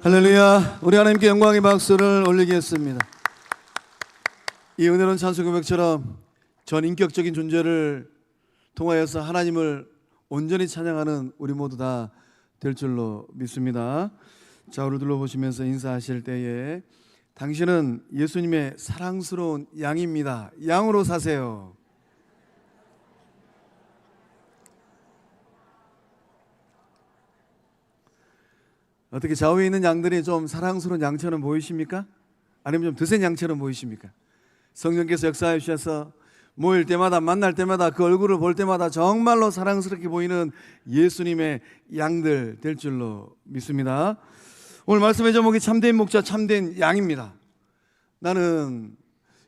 할렐루야. 우리 하나님께 영광의 박수를 올리겠습니다. 이 은혜로운 찬송 고백처럼 전인격적인 존재를 통하여서 하나님을 온전히 찬양하는 우리 모두 다 될 줄로 믿습니다. 자, 우리 둘러보시면서 인사하실 때에 당신은 예수님의 사랑스러운 양입니다. 양으로 사세요. 어떻게 좌우에 있는 양들이 좀 사랑스러운 양처럼 보이십니까? 아니면 좀 드센 양처럼 보이십니까? 성령께서 역사해 주셔서 모일 때마다 만날 때마다 그 얼굴을 볼 때마다 정말로 사랑스럽게 보이는 예수님의 양들 될 줄로 믿습니다. 오늘 말씀의 제목이 참된 목자 참된 양입니다. 나는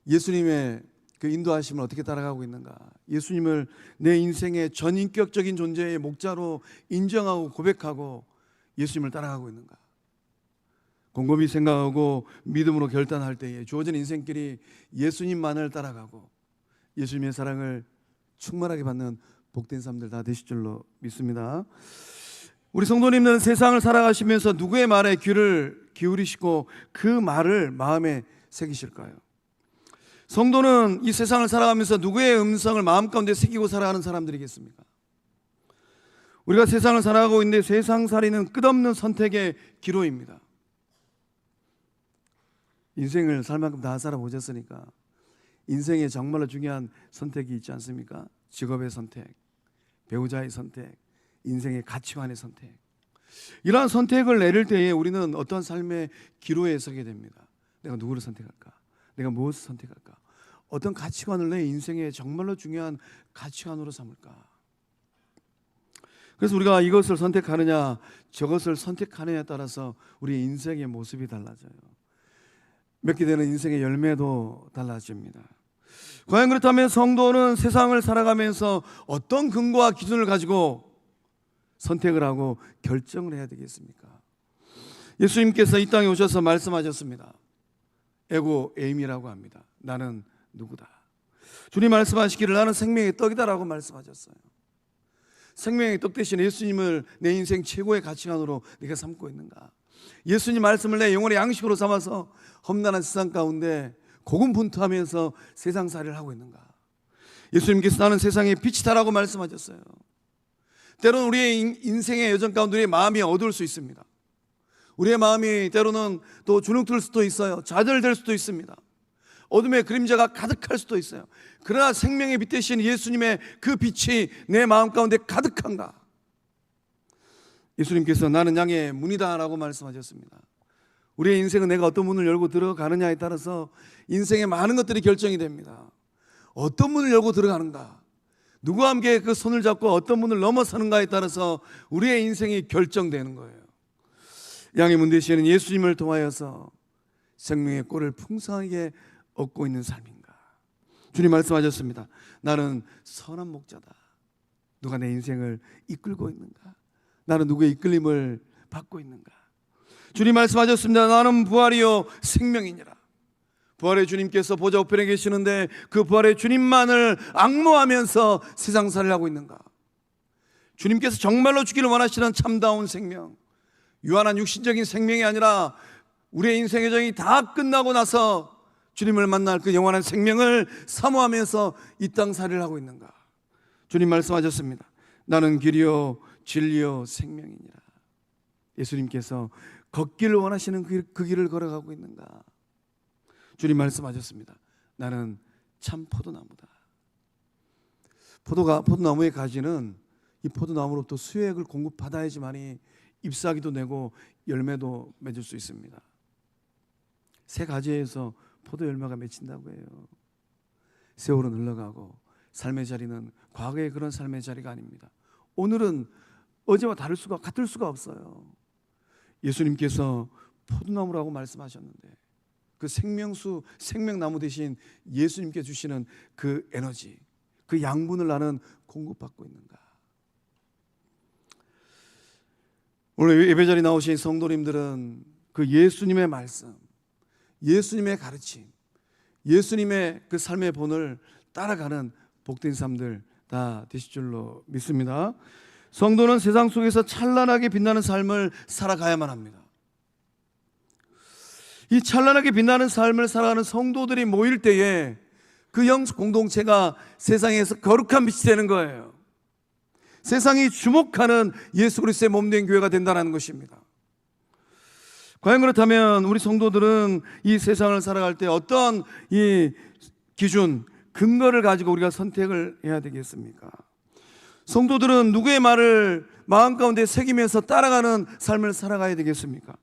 예수님의 그 인도하심을 어떻게 따라가고 있는가? 예수님을 내 인생의 전인격적인 존재의 목자로 인정하고 고백하고 예수님을 따라가고 있는가? 곰곰이 생각하고 믿음으로 결단할 때에 주어진 인생길이 예수님만을 따라가고 예수님의 사랑을 충만하게 받는 복된 삶들 다 되실 줄로 믿습니다. 우리 성도님들은 세상을 살아가시면서 누구의 말에 귀를 기울이시고 그 말을 마음에 새기실까요? 성도는 이 세상을 살아가면서 누구의 음성을 마음 가운데 새기고 살아가는 사람들이겠습니까? 우리가 세상을 살아가고 있는데 세상살이는 끝없는 선택의 기로입니다. 인생을 살 만큼 다 살아보셨으니까 인생에 정말로 중요한 선택이 있지 않습니까? 직업의 선택, 배우자의 선택, 인생의 가치관의 선택. 이러한 선택을 내릴 때에 우리는 어떤 삶의 기로에 서게 됩니다. 내가 누구를 선택할까? 내가 무엇을 선택할까? 어떤 가치관을 내 인생에 정말로 중요한 가치관으로 삼을까? 그래서 우리가 이것을 선택하느냐 저것을 선택하느냐에 따라서 우리의 인생의 모습이 달라져요. 맺게 되는 인생의 열매도 달라집니다. 과연 그렇다면 성도는 세상을 살아가면서 어떤 근거와 기준을 가지고 선택을 하고 결정을 해야 되겠습니까? 예수님께서 이 땅에 오셔서 말씀하셨습니다. 에고 에임이라고 합니다. 나는 누구다. 주님 말씀하시기를 나는 생명의 떡이다라고 말씀하셨어요. 생명의 떡 대신 예수님을 내 인생 최고의 가치관으로 네가 삼고 있는가? 예수님 말씀을 내 영혼의 양식으로 삼아서 험난한 세상 가운데 고군분투하면서 세상살이를 하고 있는가? 예수님께서 나는 세상의 빛이다라고 말씀하셨어요. 때로는 우리의 인생의 여정 가운데 우리의 마음이 어두울 수 있습니다. 우리의 마음이 때로는 또 주눅들 수도 있어요. 좌절될 수도 있습니다. 어둠의 그림자가 가득할 수도 있어요. 그러나 생명의 빛 대신 예수님의 그 빛이 내 마음 가운데 가득한가? 예수님께서 나는 양의 문이다 라고 말씀하셨습니다. 우리의 인생은 내가 어떤 문을 열고 들어가느냐에 따라서 인생의 많은 것들이 결정이 됩니다. 어떤 문을 열고 들어가는가, 누구와 함께 그 손을 잡고 어떤 문을 넘어서는가에 따라서 우리의 인생이 결정되는 거예요. 양의 문 되시는 예수님을 통하여서 생명의 꼴을 풍성하게 얻고 있는 삶인가? 주님 말씀하셨습니다. 나는 선한 목자다. 누가 내 인생을 이끌고 있는가? 나는 누구의 이끌림을 받고 있는가? 주님 말씀하셨습니다. 나는 부활이요 생명이니라. 부활의 주님께서 보좌 우편에 계시는데 그 부활의 주님만을 앙모하면서 세상살이를 하고 있는가? 주님께서 정말로 주기를 원하시는 참다운 생명, 유한한 육신적인 생명이 아니라 우리의 인생의 정이 다 끝나고 나서 주님을 만날 그 영원한 생명을 사모하면서 이 땅 살이를 하고 있는가? 주님 말씀하셨습니다. 나는 길이요 진리요 생명이니라. 예수님께서 걷기를 원하시는 그 길을 걸어가고 있는가? 주님 말씀하셨습니다. 나는 참 포도나무다. 포도나무의 가지는 이 포도나무로부터 수액을 공급받아야지만이 잎사귀도 내고 열매도 맺을 수 있습니다. 새 가지에서 포도 열매가 맺힌다고 해요. 세월은 흘러가고 삶의 자리는 과거의 그런 삶의 자리가 아닙니다. 오늘은 어제와 같을 수가 없어요. 예수님께서 포도나무라고 말씀하셨는데 그 생명수, 생명나무 대신 예수님께 주시는 그 에너지, 그 양분을 나는 공급받고 있는가? 오늘 예배자리에 나오신 성도님들은 그 예수님의 말씀, 예수님의 가르침, 예수님의 그 삶의 본을 따라가는 복된 삶들 다 되실 줄로 믿습니다. 성도는 세상 속에서 찬란하게 빛나는 삶을 살아가야만 합니다. 이 찬란하게 빛나는 삶을 살아가는 성도들이 모일 때에 그 영적 공동체가 세상에서 거룩한 빛이 되는 거예요. 세상이 주목하는 예수 그리스도의 몸된 교회가 된다는 것입니다. 과연 그렇다면 우리 성도들은 이 세상을 살아갈 때 어떤 이 기준, 근거를 가지고 우리가 선택을 해야 되겠습니까? 성도들은 누구의 말을 마음 가운데 새기면서 따라가는 삶을 살아가야 되겠습니까?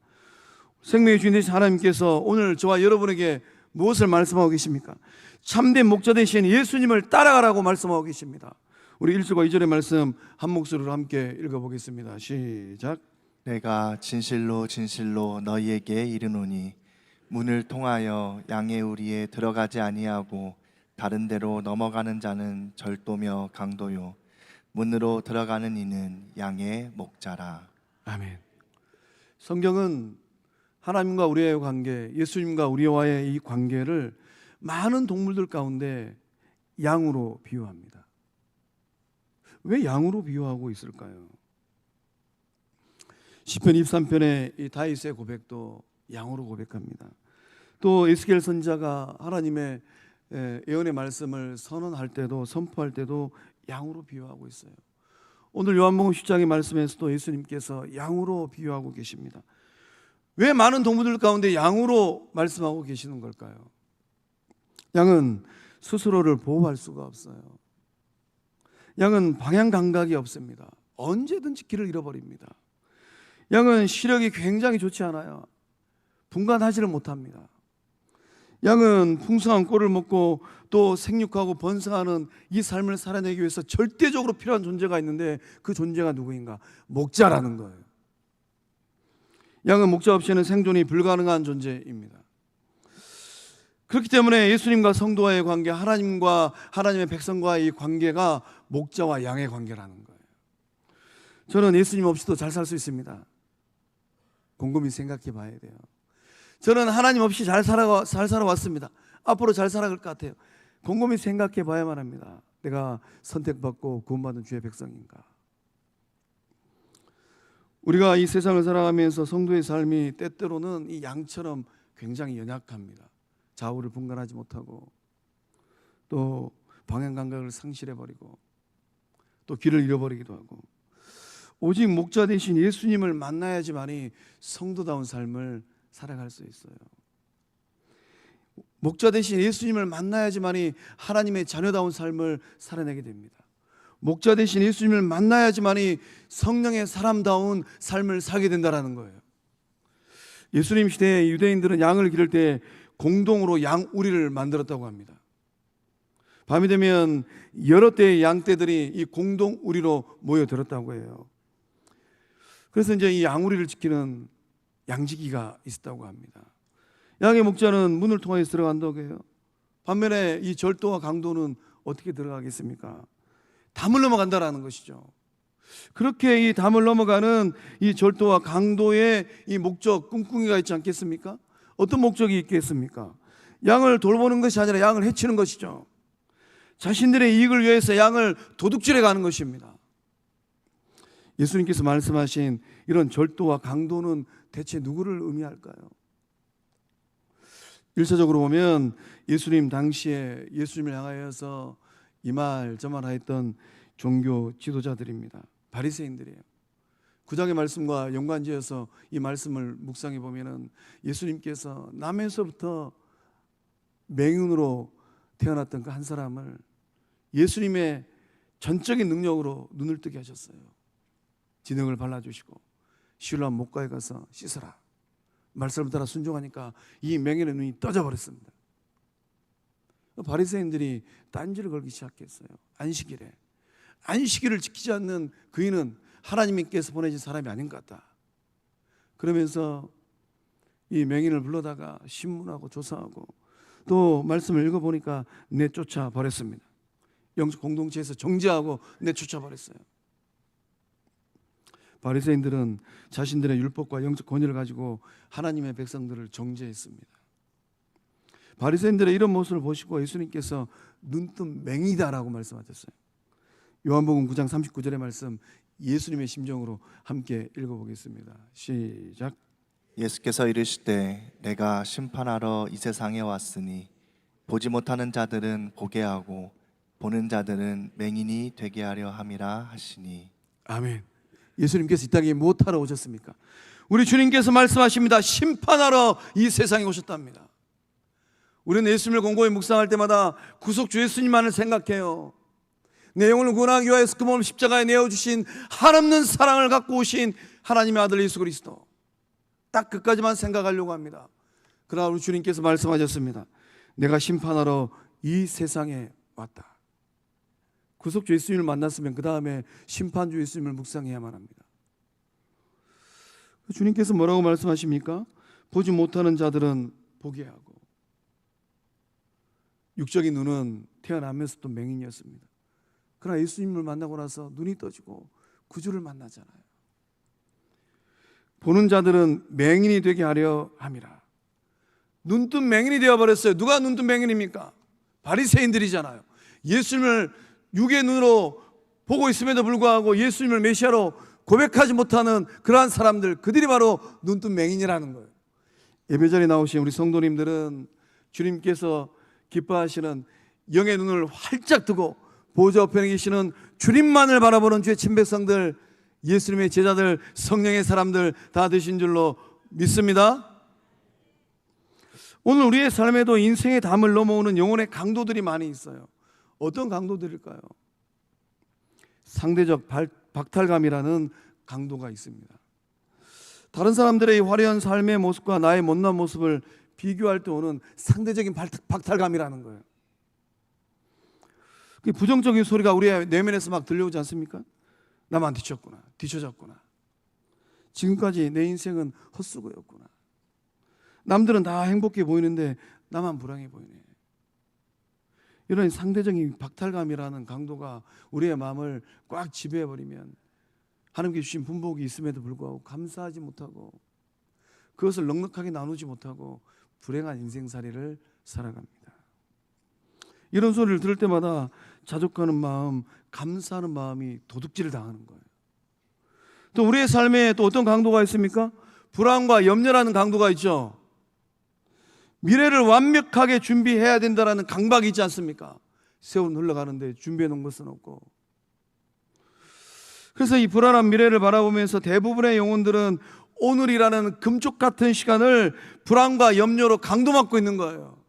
생명의 주인 되신 하나님께서 오늘 저와 여러분에게 무엇을 말씀하고 계십니까? 참된 목자 되신 예수님을 따라가라고 말씀하고 계십니다. 우리 1절과 2절의 말씀 한 목소리로 함께 읽어보겠습니다. 시작. 내가 진실로 진실로 너희에게 이르노니 문을 통하여 양의 우리에 들어가지 아니하고 다른 데로 넘어가는 자는 절도며 강도요 문으로 들어가는 이는 양의 목자라. 아멘. 성경은 하나님과 우리의 관계, 예수님과 우리와의 이 관계를 많은 동물들 가운데 양으로 비유합니다. 왜 양으로 비유하고 있을까요? 시편 23편의 이 다윗의 고백도 양으로 고백합니다. 또 에스겔 선지자가 하나님의 예언의 말씀을 선언할 때도, 선포할 때도 양으로 비유하고 있어요. 오늘 요한복음 10장의 말씀에서도 예수님께서 양으로 비유하고 계십니다. 왜 많은 동물들 가운데 양으로 말씀하고 계시는 걸까요? 양은 스스로를 보호할 수가 없어요. 양은 방향 감각이 없습니다. 언제든지 길을 잃어버립니다. 양은 시력이 굉장히 좋지 않아요. 분간하지를 못합니다. 양은 풍성한 꼴을 먹고 또 생육하고 번성하는 이 삶을 살아내기 위해서 절대적으로 필요한 존재가 있는데 그 존재가 누구인가? 목자라는 거예요. 양은 목자 없이는 생존이 불가능한 존재입니다. 그렇기 때문에 예수님과 성도와의 관계, 하나님과 하나님의 백성과의 이 관계가 목자와 양의 관계라는 거예요. 저는 예수님 없이도 잘 살 수 있습니다. 곰곰이 생각해 봐야 돼요. 저는 하나님 없이 잘 살아왔습니다. 앞으로 잘 살아갈 것 같아요. 곰곰이 생각해 봐야만 합니다. 내가 선택받고 구원받은 주의 백성인가? 우리가 이 세상을 살아가면서 성도의 삶이 때때로는 이 양처럼 굉장히 연약합니다. 좌우를 분간하지 못하고 또 방향 감각을 상실해버리고 또 길을 잃어버리기도 하고, 오직 목자 대신 예수님을 만나야지만이 성도다운 삶을 살아갈 수 있어요. 목자 대신 예수님을 만나야지만이 하나님의 자녀다운 삶을 살아내게 됩니다. 목자 대신 예수님을 만나야지만이 성령의 사람다운 삶을 살게 된다는 거예요. 예수님 시대에 유대인들은 양을 기를 때 공동으로 양우리를 만들었다고 합니다. 밤이 되면 여러 대의 양떼들이 이 공동우리로 모여들었다고 해요. 그래서 이제 이 양우리를 지키는 양지기가 있었다고 합니다. 양의 목자는 문을 통해서 들어간다고 해요. 반면에 이 절도와 강도는 어떻게 들어가겠습니까? 담을 넘어간다라는 것이죠. 그렇게 이 담을 넘어가는 이 절도와 강도의 이 목적, 꿍꿍이가 있지 않겠습니까? 어떤 목적이 있겠습니까? 양을 돌보는 것이 아니라 양을 해치는 것이죠. 자신들의 이익을 위해서 양을 도둑질해 가는 것입니다. 예수님께서 말씀하신 이런 절도와 강도는 대체 누구를 의미할까요? 1차적으로 보면 예수님 당시에 예수님을 향하여서 이 말 저 말 하였던 종교 지도자들입니다. 바리새인들이에요. 9장의 말씀과 연관지어서 이 말씀을 묵상해 보면은 예수님께서 남에서부터 맹인으로 태어났던 그 한 사람을 예수님의 전적인 능력으로 눈을 뜨게 하셨어요. 진흙을 발라주시고 시울람 목가에 가서 씻어라. 말씀을 따라 순종하니까 이 맹인의 눈이 떠져버렸습니다. 바리새인들이 딴지를 걸기 시작했어요. 안식일에. 안식일을 지키지 않는 그이는 하나님께서 보내신 사람이 아닌 것 같다. 그러면서 이 맹인을 불러다가 신문하고 조사하고 또 말씀을 읽어보니까 내쫓아 버렸습니다. 영적 공동체에서 정죄하고 내쫓아 버렸어요. 바리새인들은 자신들의 율법과 영적 권위를 가지고 하나님의 백성들을 정죄했습니다. 바리새인들의 이런 모습을 보시고 예수님께서 눈뜬 맹이다라고 말씀하셨어요. 요한복음 9장 39절의 말씀 예수님의 심정으로 함께 읽어보겠습니다. 시작. 예수께서 이르시되 내가 심판하러 이 세상에 왔으니 보지 못하는 자들은 보게 하고 보는 자들은 맹인이 되게 하려 함이라 하시니. 아멘. 예수님께서 이 땅에 무엇하러 오셨습니까? 우리 주님께서 말씀하십니다. 심판하러 이 세상에 오셨답니다. 우리는 예수님을 곰곰이 묵상할 때마다 구속주 예수님만을 생각해요. 내 영혼을 구원하기 위하여서 그 몸을 십자가에 내어주신 한없는 사랑을 갖고 오신 하나님의 아들 예수 그리스도, 딱 그까지만 생각하려고 합니다. 그러나 우리 주님께서 말씀하셨습니다. 내가 심판하러 이 세상에 왔다. 구속주 예수님을 만났으면 그 다음에 심판주 예수님을 묵상해야만 합니다. 주님께서 뭐라고 말씀하십니까? 보지 못하는 자들은 보게 하고. 육적인 눈은 태어나면서부터 맹인이었습니다. 그러나 예수님을 만나고 나서 눈이 떠지고 구주를 만나잖아요. 보는 자들은 맹인이 되게 하려 함이라. 눈뜬 맹인이 되어버렸어요. 누가 눈뜬 맹인입니까? 바리새인들이잖아요. 예수님을 육의 눈으로 보고 있음에도 불구하고 예수님을 메시아로 고백하지 못하는 그러한 사람들, 그들이 바로 눈뜬 맹인이라는 거예요. 예배자리에 나오신 우리 성도님들은 주님께서 기뻐하시는 영의 눈을 활짝 뜨고 보좌 우편에 계시는 주님만을 바라보는 주의 친백성들, 예수님의 제자들, 성령의 사람들 다 되신 줄로 믿습니다. 오늘 우리의 삶에도 인생의 담을 넘어오는 영혼의 강도들이 많이 있어요. 어떤 강도들일까요? 상대적 박탈감이라는 강도가 있습니다. 다른 사람들의 화려한 삶의 모습과 나의 못난 모습을 비교할 때 오는 상대적인 박탈감이라는 거예요. 그 부정적인 소리가 우리의 내면에서 막 들려오지 않습니까? 나만 뒤쳤구나, 뒤쳐졌구나, 지금까지 내 인생은 헛수고였구나, 남들은 다 행복해 보이는데 나만 불행해 보이네. 이런 상대적인 박탈감이라는 강도가 우리의 마음을 꽉 지배해버리면 하나님께 주신 분복이 있음에도 불구하고 감사하지 못하고 그것을 넉넉하게 나누지 못하고 불행한 인생살이를 살아갑니다. 이런 소리를 들을 때마다 자족하는 마음, 감사하는 마음이 도둑질을 당하는 거예요. 또 우리의 삶에 또 어떤 강도가 있습니까? 불안과 염려라는 강도가 있죠. 미래를 완벽하게 준비해야 된다는 강박이 있지 않습니까? 세월은 흘러가는데 준비해 놓은 것은 없고. 그래서 이 불안한 미래를 바라보면서 대부분의 영혼들은 오늘이라는 금쪽 같은 시간을 불안과 염려로 강도맞고 있는 거예요.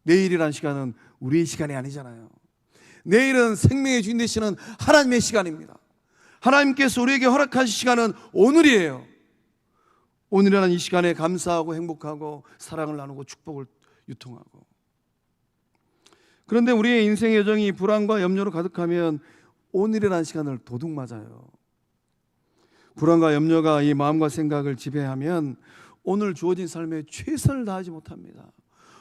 내일이라는 시간은 우리의 시간이 아니잖아요. 내일은 생명의 주인 되시는 하나님의 시간입니다. 하나님께서 우리에게 허락하신 시간은 오늘이에요. 오늘이라는 이 시간에 감사하고 행복하고 사랑을 나누고 축복을 유통하고. 그런데 우리의 인생의 여정이 불안과 염려로 가득하면 오늘이라는 시간을 도둑맞아요. 불안과 염려가 이 마음과 생각을 지배하면 오늘 주어진 삶에 최선을 다하지 못합니다.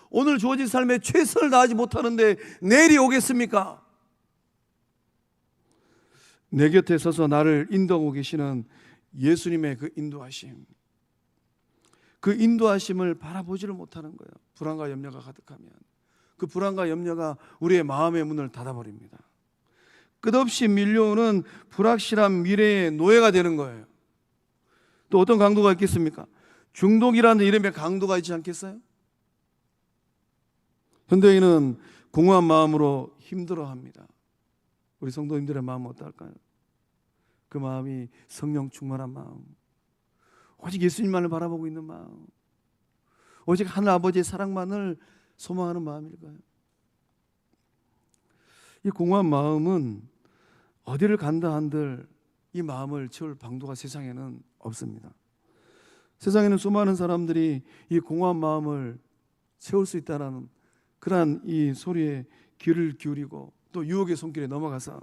오늘 주어진 삶에 최선을 다하지 못하는데 내일이 오겠습니까? 내 곁에 서서 나를 인도하고 계시는 예수님의 그 인도하심, 그 인도하심을 바라보지를 못하는 거예요. 불안과 염려가 가득하면 그 불안과 염려가 우리의 마음의 문을 닫아버립니다. 끝없이 밀려오는 불확실한 미래의 노예가 되는 거예요. 또 어떤 강도가 있겠습니까? 중독이라는 이름의 강도가 있지 않겠어요? 현대인은 공허한 마음으로 힘들어합니다. 우리 성도님들의 마음은 어떨까요? 그 마음이 성령 충만한 마음, 오직 예수님만을 바라보고 있는 마음, 오직 하늘 아버지의 사랑만을 소망하는 마음일까요? 이 공허한 마음은 어디를 간다 한들 이 마음을 채울 방도가 세상에는 없습니다. 세상에는 수많은 사람들이 이 공허한 마음을 채울 수 있다는 그러한 이 소리에 귀를 기울이고 또 유혹의 손길에 넘어가서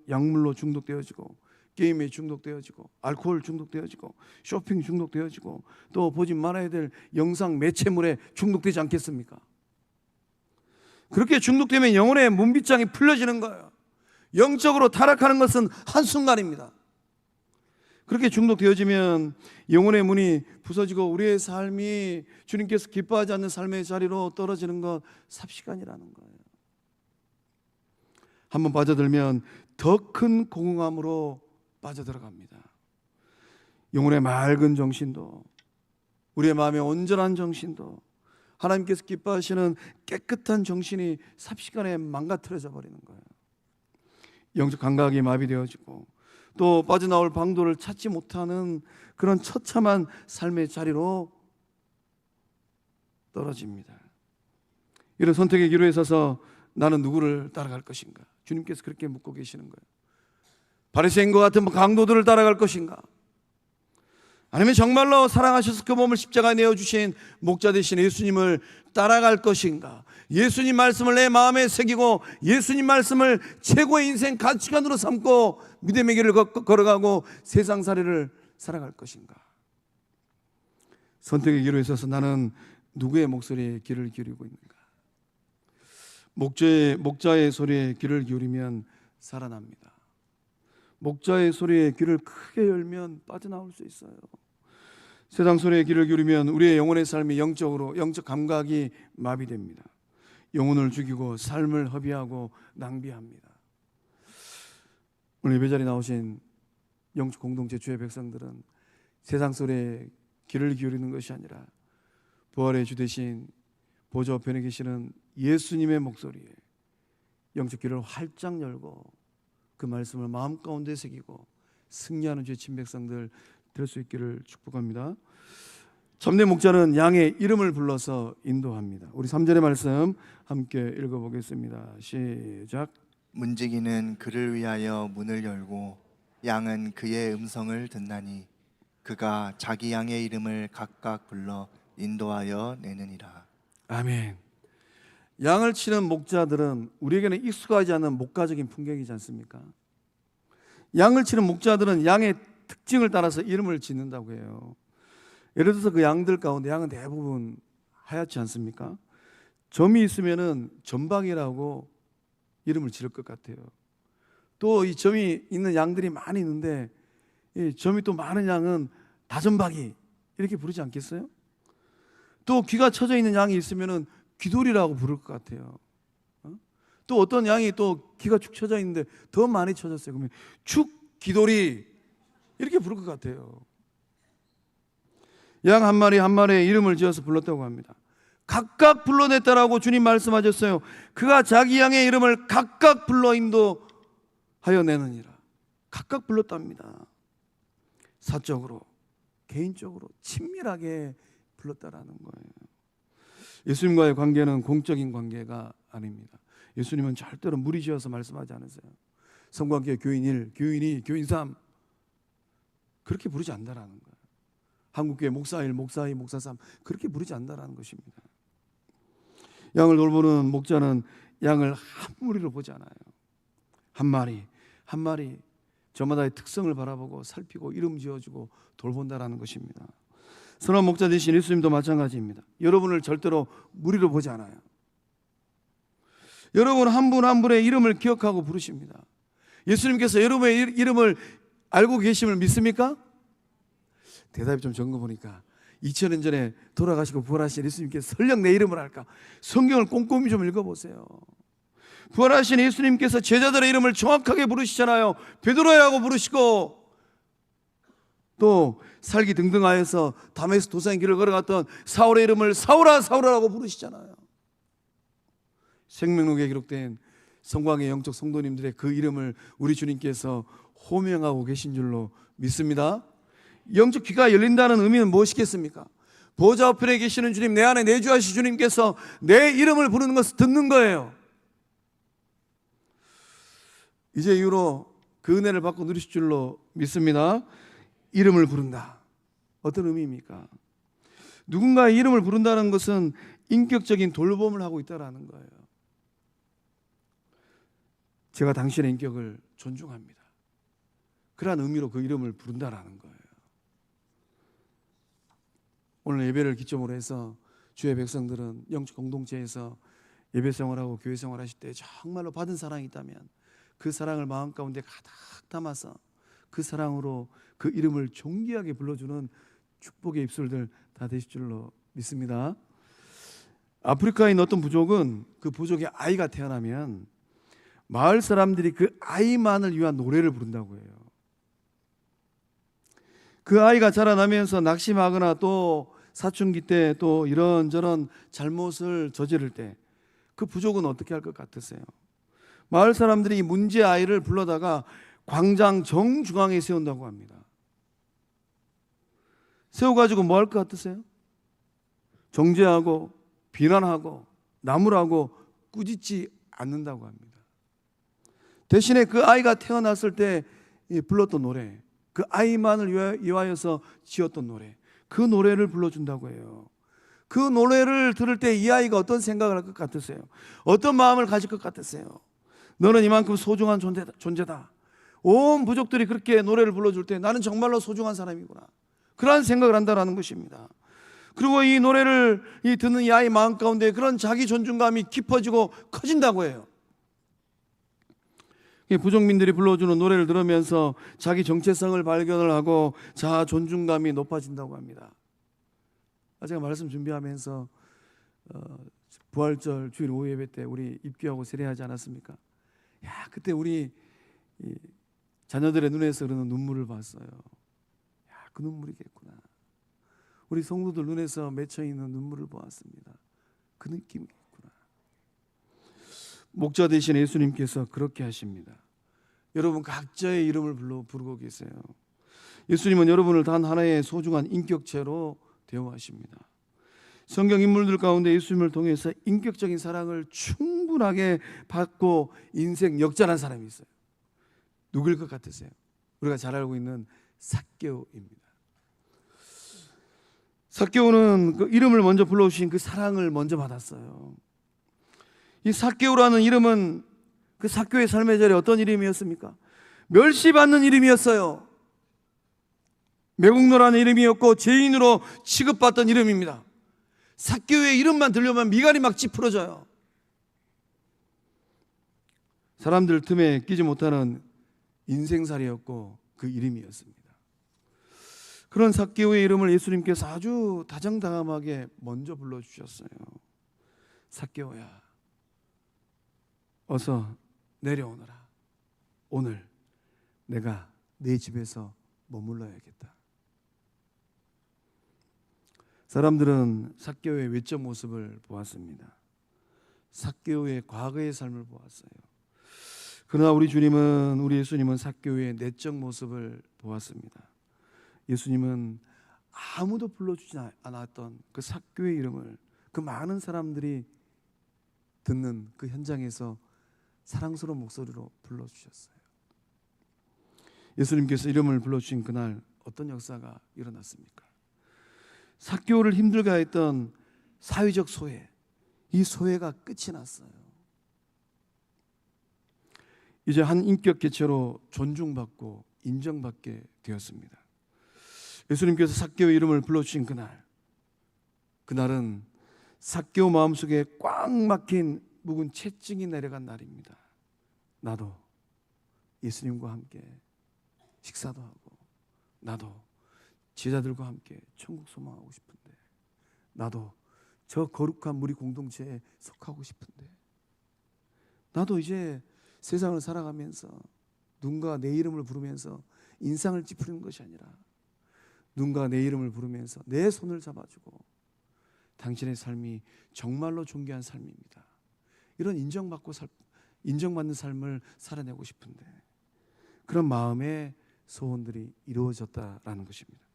약물로 중독되어지고 게임에 중독되어지고 알코올 중독되어지고 쇼핑 중독되어지고 또 보지 말아야 될 영상 매체물에 중독되지 않겠습니까? 그렇게 중독되면 영혼의 문빗장이 풀려지는 거예요. 영적으로 타락하는 것은 한순간입니다. 그렇게 중독되어지면 영혼의 문이 부서지고 우리의 삶이 주님께서 기뻐하지 않는 삶의 자리로 떨어지는 것 삽시간이라는 거예요. 한번 빠져들면 더 큰 공허함으로 빠져들어갑니다. 영혼의 맑은 정신도 우리의 마음의 온전한 정신도 하나님께서 기뻐하시는 깨끗한 정신이 삽시간에 망가뜨려져 버리는 거예요. 영적 감각이 마비되어지고 또 빠져나올 방도를 찾지 못하는 그런 처참한 삶의 자리로 떨어집니다. 이런 선택의 기로에 서서 나는 누구를 따라갈 것인가? 주님께서 그렇게 묻고 계시는 거예요. 바리새인과 같은 강도들을 따라갈 것인가? 아니면 정말로 사랑하셔서 그 몸을 십자가에 내어주신 목자 되신 예수님을 따라갈 것인가? 예수님 말씀을 내 마음에 새기고 예수님 말씀을 최고의 인생 가치관으로 삼고 믿음의 길을 걸어가고 세상살이를 살아갈 것인가? 선택의 기로에 있어서 나는 누구의 목소리에 귀를 기울이고 있는가? 목자의 소리에 귀를 기울이면 살아납니다. 목자의 소리에 귀를 크게 열면 빠져나올 수 있어요. 세상 소리에 귀를 기울이면 우리의 영혼의 삶이 영적 감각이 마비됩니다. 영혼을 죽이고 삶을 허비하고 낭비합니다. 오늘 예배자리에 나오신 영적 공동체 주의 백성들은 세상 소리에 귀를 기울이는 것이 아니라 부활의 주 되신 보좌 우편에 계시는 예수님의 목소리에 영적 귀를 활짝 열고 그 말씀을 마음 가운데 새기고 승리하는 주의 친백성들 될 수 있기를 축복합니다. 참된 목자는 양의 이름을 불러서 인도합니다. 우리 3절의 말씀 함께 읽어보겠습니다. 시작. 문지기는 그를 위하여 문을 열고 양은 그의 음성을 듣나니 그가 자기 양의 이름을 각각 불러 인도하여 내느니라. 아멘. 양을 치는 목자들은 우리에게는 익숙하지 않은 목가적인 풍경이지 않습니까? 양을 치는 목자들은 양의 특징을 따라서 이름을 짓는다고 해요. 예를 들어서 그 양들 가운데 양은 대부분 하얗지 않습니까? 점이 있으면은 점박이라고 이름을 지을 것 같아요. 또 이 점이 있는 양들이 많이 있는데 이 점이 또 많은 양은 다점박이 이렇게 부르지 않겠어요? 또 귀가 쳐져 있는 양이 있으면은 귀돌이라고 부를 것 같아요. 또 어떤 양이 또 귀가 축 쳐져 있는데 더 많이 쳐졌어요. 그러면 축 귀돌이 이렇게 부를 것 같아요. 양 한 마리 한 마리의 이름을 지어서 불렀다고 합니다. 각각 불러냈다라고 주님 말씀하셨어요. 그가 자기 양의 이름을 각각 불러 인도하여 내느니라. 각각 불렀답니다. 사적으로, 개인적으로 친밀하게 불렀다라는 거예요. 예수님과의 관계는 공적인 관계가 아닙니다. 예수님은 절대로 무리지어서 말씀하지 않으세요. 성관계 교인 1, 교인 2, 교인 3 그렇게 부르지 않는다라는 거예요. 한국교회 목사 1, 목사 2, 목사 3 그렇게 부르지 않는다라는 것입니다. 양을 돌보는 목자는 양을 한 무리로 보지 않아요. 한 마리 한 마리 저마다의 특성을 바라보고 살피고 이름 지어주고 돌본다라는 것입니다. 선한 목자 되신 예수님도 마찬가지입니다. 여러분을 절대로 무리로 보지 않아요. 여러분 한 분 한 분의 이름을 기억하고 부르십니다. 예수님께서 여러분의 이름을 알고 계심을 믿습니까? 대답이 좀 적은 거 보니까 2000년 전에 돌아가시고 부활하신 예수님께서 설령 내 이름을 알까? 성경을 꼼꼼히 좀 읽어보세요. 부활하신 예수님께서 제자들의 이름을 정확하게 부르시잖아요. 베드로야고 부르시고 또 살기 등등하여서 다메섹 도상의 길을 걸어갔던 사울의 이름을 사울아 사울아라고 부르시잖아요. 생명록에 기록된 성광의 영적 성도님들의 그 이름을 우리 주님께서 호명하고 계신 줄로 믿습니다. 영적 귀가 열린다는 의미는 무엇이겠습니까? 보좌 우편에 계시는 주님, 내 안에 내주하신 주님께서 내 이름을 부르는 것을 듣는 거예요. 이제 이후로 그 은혜를 받고 누리실 줄로 믿습니다. 이름을 부른다. 어떤 의미입니까? 누군가의 이름을 부른다는 것은 인격적인 돌봄을 하고 있다는 거예요. 제가 당신의 인격을 존중합니다. 그러한 의미로 그 이름을 부른다는 거예요. 오늘 예배를 기점으로 해서 주의 백성들은 영적 공동체에서 예배 생활하고 교회 생활하실 때 정말로 받은 사랑이 있다면 그 사랑을 마음 가운데 가득 담아서 그 사랑으로 그 이름을 존귀하게 불러주는 축복의 입술들 다 되실 줄로 믿습니다. 아프리카에 있는 어떤 부족은 그 부족의 아이가 태어나면 마을 사람들이 그 아이만을 위한 노래를 부른다고 해요. 그 아이가 자라나면서 낙심하거나 또 사춘기 때 또 이런저런 잘못을 저지를 때 그 부족은 어떻게 할 것 같으세요? 마을 사람들이 이 문제 아이를 불러다가 광장 정중앙에 세운다고 합니다. 세워가지고 뭐 할 것 같으세요? 정죄하고 비난하고 나무라고 꾸짖지 않는다고 합니다. 대신에 그 아이가 태어났을 때 불렀던 노래, 그 아이만을 위하여서 지었던 노래, 그 노래를 불러준다고 해요. 그 노래를 들을 때 이 아이가 어떤 생각을 할 것 같으세요? 어떤 마음을 가질 것 같으세요? 너는 이만큼 소중한 존재다. 온 부족들이 그렇게 노래를 불러줄 때 나는 정말로 소중한 사람이구나, 그러한 생각을 한다라는 것입니다. 그리고 이 노래를 듣는 이 아이 마음 가운데 그런 자기 존중감이 깊어지고 커진다고 해요. 부족민들이 불러주는 노래를 들으면서 자기 정체성을 발견을 하고 자아 존중감이 높아진다고 합니다. 제가 말씀 준비하면서 부활절 주일 오후 예배 때 우리 입교하고 세례하지 않았습니까? 그때 우리 자녀들의 눈에서 흐르는 눈물을 봤어요. 그 눈물이겠구나. 우리 성도들 눈에서 맺혀 있는 눈물을 보았습니다. 그 느낌이겠구나. 목자 되신 예수님께서 그렇게 하십니다. 여러분 각자의 이름을 부르고 계세요. 예수님은 여러분을 단 하나의 소중한 인격체로 대우하십니다. 성경 인물들 가운데 예수님을 통해서 인격적인 사랑을 충분하게 받고 인생 역전한 사람이 있어요. 누구일 것 같으세요? 우리가 잘 알고 있는 삭개오입니다. 삭개오는 그 이름을 먼저 불러주신 그 사랑을 먼저 받았어요. 이 삭개오라는 이름은 그 삭개오의 삶의 자리에 어떤 이름이었습니까? 멸시받는 이름이었어요. 매국노라는 이름이었고 죄인으로 취급받던 이름입니다. 삭개오의 이름만 들려면 미간이 막 찌푸러져요. 사람들 틈에 끼지 못하는 인생살이였고 그 이름이었습니다. 그런 삭개오의 이름을 예수님께서 아주 다정다감하게 먼저 불러주셨어요. 삭개오야, 어서 내려오너라. 오늘 내가 네 집에서 머물러야겠다. 사람들은 삭개오의 외적 모습을 보았습니다. 삭개오의 과거의 삶을 보았어요. 그러나 우리 주님은, 우리 예수님은 삭개오의 내적 모습을 보았습니다. 예수님은 아무도 불러주지 않았던 그 삭개오의 이름을 그 많은 사람들이 듣는 그 현장에서 사랑스러운 목소리로 불러주셨어요. 예수님께서 이름을 불러주신 그날 어떤 역사가 일어났습니까? 삭개오를 힘들게 했던 사회적 소외, 이 소외가 끝이 났어요. 이제 한 인격 개체로 존중받고 인정받게 되었습니다. 예수님께서 삭개오 이름을 불러주신 그날은 삭개오 마음속에 꽉 막힌 묵은 채증이 내려간 날입니다. 나도 예수님과 함께 식사도 하고, 나도 제자들과 함께 천국 소망하고 싶은데, 나도 저 거룩한 무리 공동체에 속하고 싶은데, 나도 이제 세상을 살아가면서 누군가 내 이름을 부르면서 인상을 찌푸리는 것이 아니라 누군가 내 이름을 부르면서 내 손을 잡아주고 당신의 삶이 정말로 존귀한 삶입니다, 이런 인정받는 삶을 살아내고 싶은데, 그런 마음의 소원들이 이루어졌다라는 것입니다.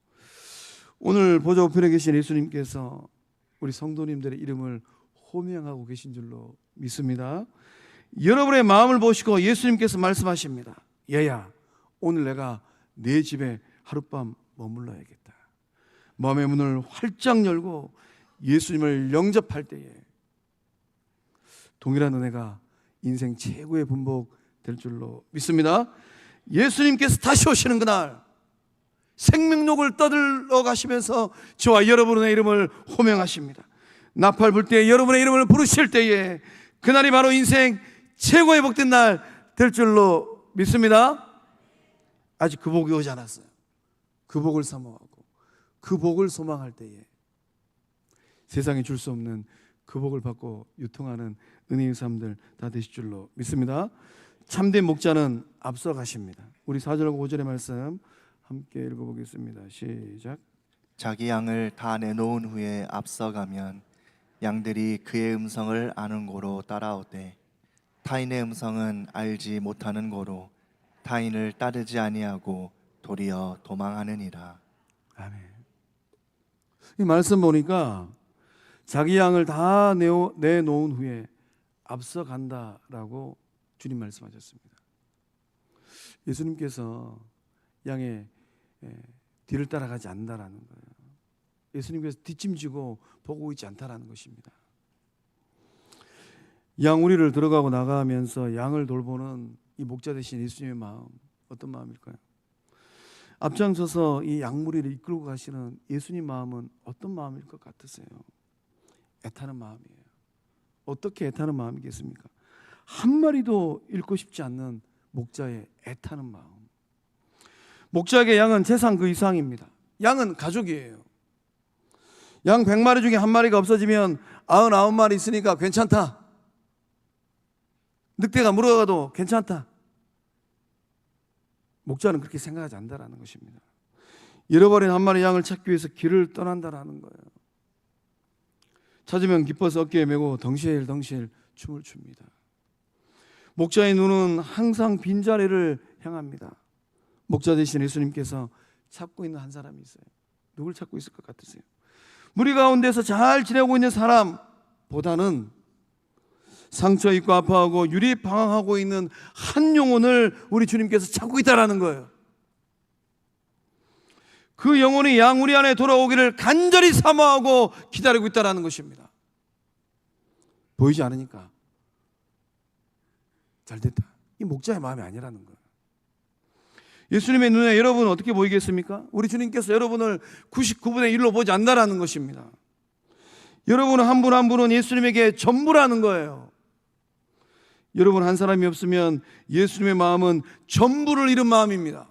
오늘 보좌 우편에 계신 예수님께서 우리 성도님들의 이름을 호명하고 계신 줄로 믿습니다. 여러분의 마음을 보시고 예수님께서 말씀하십니다. 얘야, 오늘 내가 네 집에 하룻밤 머물러야겠다. 마음의 문을 활짝 열고 예수님을 영접할 때에 동일한 은혜가 인생 최고의 분복 될 줄로 믿습니다. 예수님께서 다시 오시는 그날 생명록을 떠들러 가시면서 저와 여러분의 이름을 호명하십니다. 나팔 불 때 여러분의 이름을 부르실 때에 그날이 바로 인생 최고의 복된 날 될 줄로 믿습니다. 아직 그 복이 오지 않았어요. 그 복을 사모하고 그 복을 소망할 때에 세상에 줄 수 없는 그 복을 받고 유통하는 은혜의 삶들 다 되실 줄로 믿습니다. 참된 목자는 앞서 가십니다. 우리 4절과 5절의 말씀 함께 읽어보겠습니다. 시작. 자기 양을 다 내놓은 후에 앞서가면 양들이 그의 음성을 아는 고로 따라오되 타인의 음성은 알지 못하는 고로 타인을 따르지 아니하고 도리어 도망하느니라. 아멘. 이 말씀 보니까 자기 양을 다 내놓은 후에 앞서간다라고 주님 말씀하셨습니다. 예수님께서 양의 뒤를 따라가지 않는다라는 거예요. 예수님께서 뒷짐지고 보고 있지 않다라는 것입니다. 양우리를 들어가고 나가면서 양을 돌보는 이 목자 되신 예수님의 마음, 어떤 마음일까요? 앞장서서 이 양무리를 이끌고 가시는 예수님 마음은 어떤 마음일 것 같으세요? 애타는 마음이에요. 어떻게 애타는 마음이겠습니까? 한 마리도 잃고 싶지 않는 목자의 애타는 마음. 목자에게 양은 재산 그 이상입니다. 양은 가족이에요. 양 100마리 중에 한 마리가 없어지면 99마리 있으니까 괜찮다. 늑대가 물어가도 괜찮다. 목자는 그렇게 생각하지 않는다는 것입니다. 잃어버린 한 마리 양을 찾기 위해서 길을 떠난다는 거예요. 찾으면 기뻐서 어깨에 메고 덩실덩실 춤을 춥니다. 목자의 눈은 항상 빈자리를 향합니다. 목자 되신 예수님께서 찾고 있는 한 사람이 있어요. 누굴 찾고 있을 것 같으세요? 무리 가운데서 잘 지내고 있는 사람보다는 상처 입고 아파하고 유리방황하고 있는 한 영혼을 우리 주님께서 찾고 있다라는 거예요. 그 영혼이 양 우리 안에 돌아오기를 간절히 사모하고 기다리고 있다라는 것입니다. 보이지 않으니까 잘됐다. 이 목자의 마음이 아니라는 거예요. 예수님의 눈에 여러분은 어떻게 보이겠습니까? 우리 주님께서 여러분을 99분의 1로 보지 않는다라는 것입니다. 여러분은 한 분 한 분은 예수님에게 전부라는 거예요. 여러분 한 사람이 없으면 예수님의 마음은 전부를 잃은 마음입니다.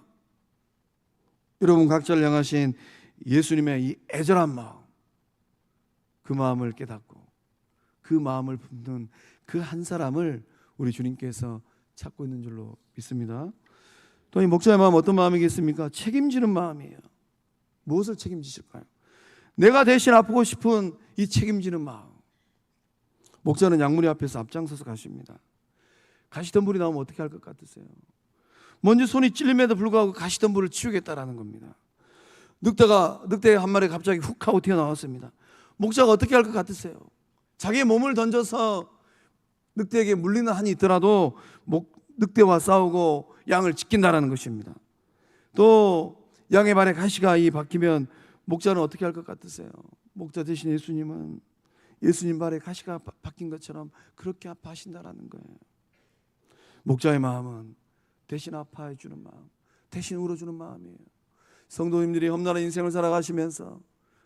여러분 각자를 향하신 예수님의 이 애절한 마음, 그 마음을 깨닫고 그 마음을 품는 그 한 사람을 우리 주님께서 찾고 있는 줄로 믿습니다. 또 이 목자의 마음 어떤 마음이겠습니까? 책임지는 마음이에요. 무엇을 책임지실까요? 내가 대신 아프고 싶은 이 책임지는 마음. 목자는 양무리 앞에서 앞장서서 가십니다. 가시덤불이 나오면 어떻게 할 것 같으세요? 먼저 손이 찔림에도 불구하고 가시덤불을 치우겠다라는 겁니다. 늑대 한 마리 갑자기 훅 하고 튀어나왔습니다. 목자가 어떻게 할 것 같으세요? 자기의 몸을 던져서 늑대에게 물리는 한이 있더라도 늑대와 싸우고 양을 지킨다라는 것입니다. 또 양의 발에 가시가 박히면 목자는 어떻게 할 것 같으세요? 목자 되신 예수님은 예수님 발에 가시가 박힌 것처럼 그렇게 아파하신다라는 거예요. 목자의 마음은 대신 아파해 주는 마음, 대신 울어주는 마음이에요. 성도님들이 험난한 인생을 살아가시면서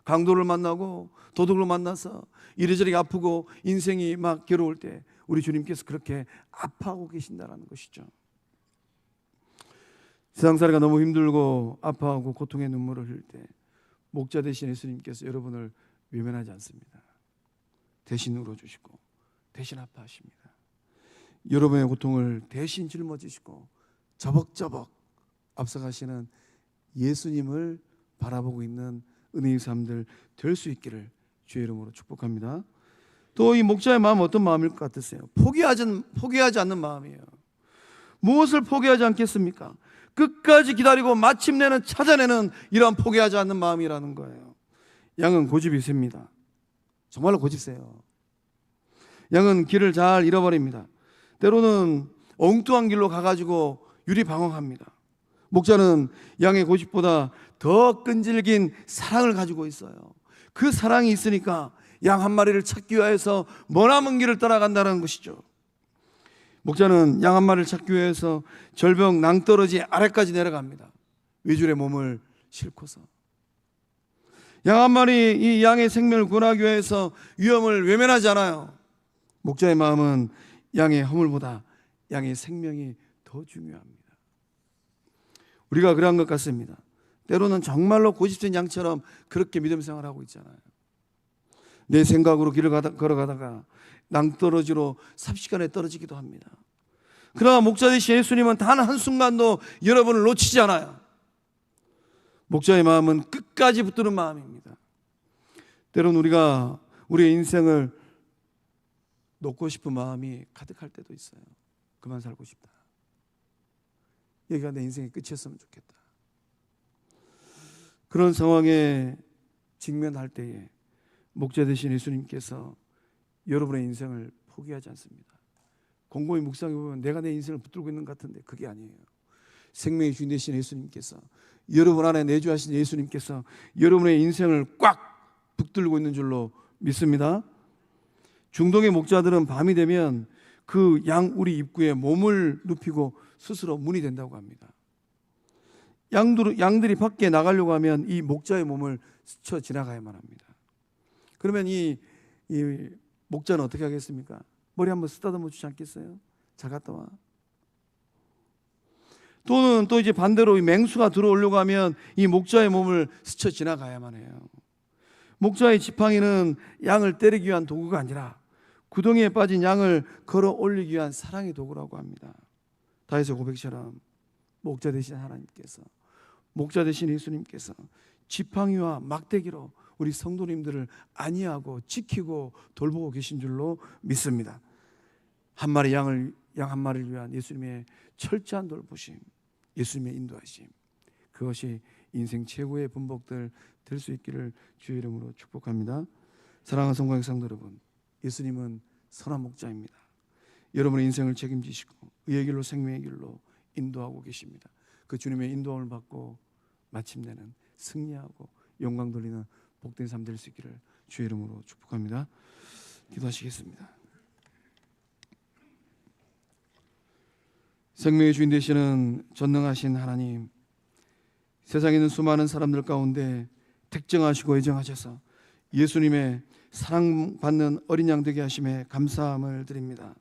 강도를 만나고 도둑을 만나서 이리저리 아프고 인생이 막 괴로울 때 우리 주님께서 그렇게 아파하고 계신다는 것이죠. 세상살이가 너무 힘들고 아파하고 고통의 눈물을 흘릴 때 목자 되신 예수님께서 여러분을 외면하지 않습니다. 대신 울어주시고 대신 아파하십니다. 여러분의 고통을 대신 짊어지시고 저벅저벅 앞서가시는 예수님을 바라보고 있는 은혜의 삶들 될 수 있기를 주의 이름으로 축복합니다. 또 이 목자의 마음은 어떤 마음일 것 같으세요? 포기하지 않는 마음이에요. 무엇을 포기하지 않겠습니까? 끝까지 기다리고 마침내는 찾아내는 이러한 포기하지 않는 마음이라는 거예요. 양은 고집이 셉니다. 정말로 고집세요. 양은 길을 잘 잃어버립니다. 때로는 엉뚱한 길로 가가지고 유리방황합니다. 목자는 양의 고집보다 더 끈질긴 사랑을 가지고 있어요. 그 사랑이 있으니까 양 한 마리를 찾기 위해서 머나먼 길을 따라간다는 것이죠. 목자는 양 한 마리를 찾기 위해서 절벽 낭떠러지 아래까지 내려갑니다. 외줄에 몸을 싣고서 양 한 마리 이 양의 생명을 구원하기 위해서 위험을 외면하지 않아요. 목자의 마음은 양의 허물보다 양의 생명이 더 중요합니다. 우리가 그러한 것 같습니다. 때로는 정말로 고집센 양처럼 그렇게 믿음 생활을 하고 있잖아요. 내 생각으로 길을 걸어가다가 낭떠러지로 삽시간에 떨어지기도 합니다. 그러나 목자 되신 예수님은 단 한순간도 여러분을 놓치지 않아요. 목자의 마음은 끝까지 붙드는 마음입니다. 때론 우리가 우리의 인생을 놓고 싶은 마음이 가득할 때도 있어요. 그만 살고 싶다. 여기가 내 인생의 끝이었으면 좋겠다. 그런 상황에 직면할 때에 목자 되신 예수님께서 여러분의 인생을 포기하지 않습니다. 곰곰이 묵상해 보면 내가 내 인생을 붙들고 있는 것 같은데 그게 아니에요. 생명의 주인 되신 예수님께서, 여러분 안에 내주하신 예수님께서 여러분의 인생을 꽉 붙들고 있는 줄로 믿습니다. 중동의 목자들은 밤이 되면 그 우리 입구에 몸을 눕히고 스스로 문이 된다고 합니다. 양들이 밖에 나가려고 하면 이 목자의 몸을 스쳐 지나가야만 합니다. 그러면 이 목자는 어떻게 하겠습니까? 머리 한번 쓰다듬어 주지 않겠어요? 잘 갔다 와. 또는 또 이제 반대로 이 맹수가 들어오려고 하면 이 목자의 몸을 스쳐 지나가야만 해요. 목자의 지팡이는 양을 때리기 위한 도구가 아니라 구덩이에 빠진 양을 걸어 올리기 위한 사랑의 도구라고 합니다. 다윗의 고백처럼 목자 되신 하나님께서, 목자 되신 예수님께서 지팡이와 막대기로 우리 성도님들을 안위하고 지키고 돌보고 계신 줄로 믿습니다. 한 마리 양 한 마리를 위한 예수님의 철저한 돌보심, 예수님의 인도하심, 그것이 인생 최고의 분복들 될 수 있기를 주의 이름으로 축복합니다. 사랑하는 성도의 성도 여러분, 예수님은 선한 목자입니다. 여러분의 인생을 책임지시고 의의 길로 생명의 길로 인도하고 계십니다. 그 주님의 인도함을 받고 마침내는 승리하고 영광 돌리는 복된 삶 될 수 있기를 주의 이름으로 축복합니다. 기도하시겠습니다. 생명의 주인 되시는 전능하신 하나님, 세상에 있는 수많은 사람들 가운데 택정하시고 애정하셔서 예수님의 사랑받는 어린 양 되게 하심에 감사함을 드립니다.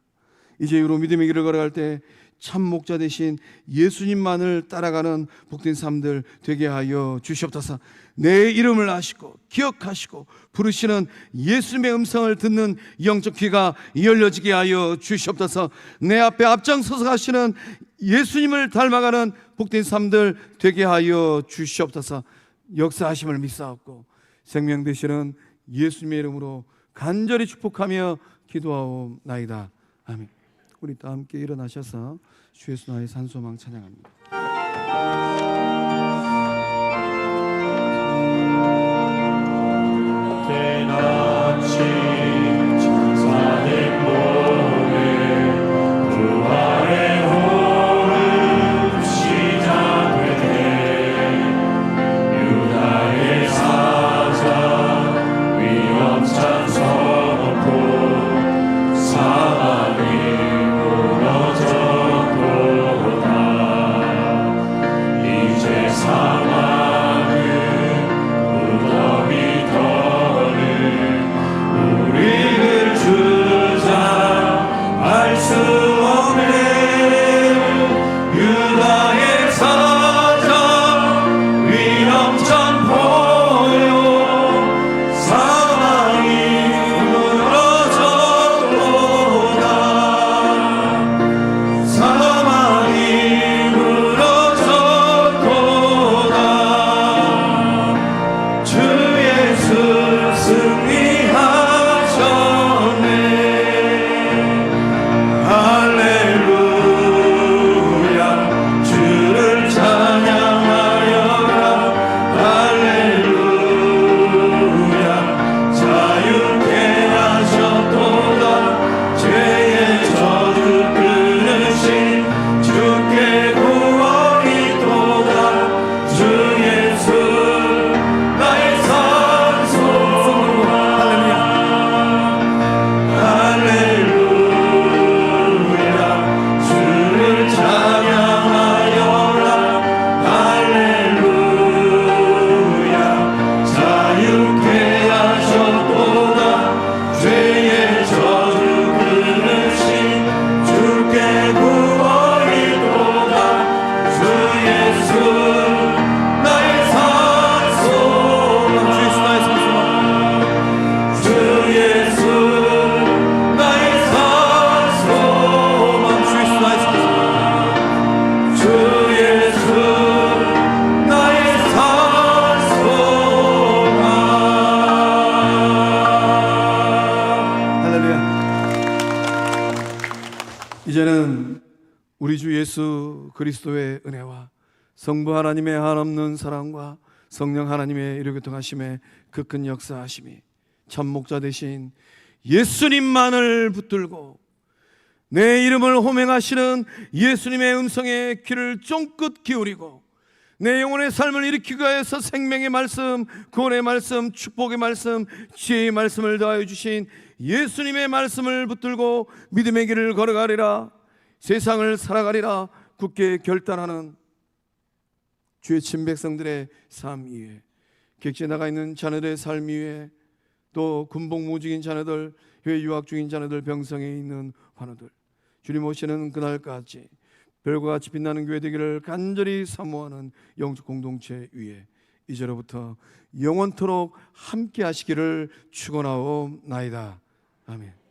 이제 이후로 믿음의 길을 걸어갈 때 참 목자 되신 예수님만을 따라가는 복된 삶들 되게 하여 주시옵소서. 내 이름을 아시고 기억하시고 부르시는 예수님의 음성을 듣는 영적 귀가 열려지게 하여 주시옵소서. 내 앞에 앞장서서 가시는 예수님을 닮아가는 복된 삶들 되게 하여 주시옵소서. 역사하심을 믿사옵고 생명 되시는 예수님의 이름으로 간절히 축복하며 기도하옵나이다. 아멘. 우리 다 함께 일어나셔서 주 예수 나의 산소망 찬양합니다. 때같이 천사된 몸에 부활의 호흡 시작되네. 유다의 사자 위엄찬 선포 사방이 무너졌도다. 이제 사망은 무덤이 더는 우리를 주장할 수 없네. 유다의 사자 위엄찬 포효 사망이 우리 주 예수 그리스도의 은혜와 성부 하나님의 한없는 사랑과 성령 하나님의 이루교통하심의 그 큰 역사하심이 참 목자 되신 예수님만을 붙들고 내 이름을 호명하시는 예수님의 음성에 귀를 쫑긋 기울이고 내 영혼의 삶을 일으키기 위해서 생명의 말씀, 구원의 말씀, 축복의 말씀, 지혜의 말씀을 더하여 주신 예수님의 말씀을 붙들고 믿음의 길을 걸어가리라, 세상을 살아가리라 굳게 결단하는 주의 친백성들의 삶 위에, 객지에 나가 있는 자녀들의 삶 위에, 또 군복무직인 자녀들, 해외 유학 중인 자녀들, 병성에 있는 환우들, 주님 오시는 그날까지 별과 같이 빛나는 교회 되기를 간절히 사모하는 영적 공동체 위에 이제로부터 영원토록 함께 하시기를 축원하옵나이다. 아멘.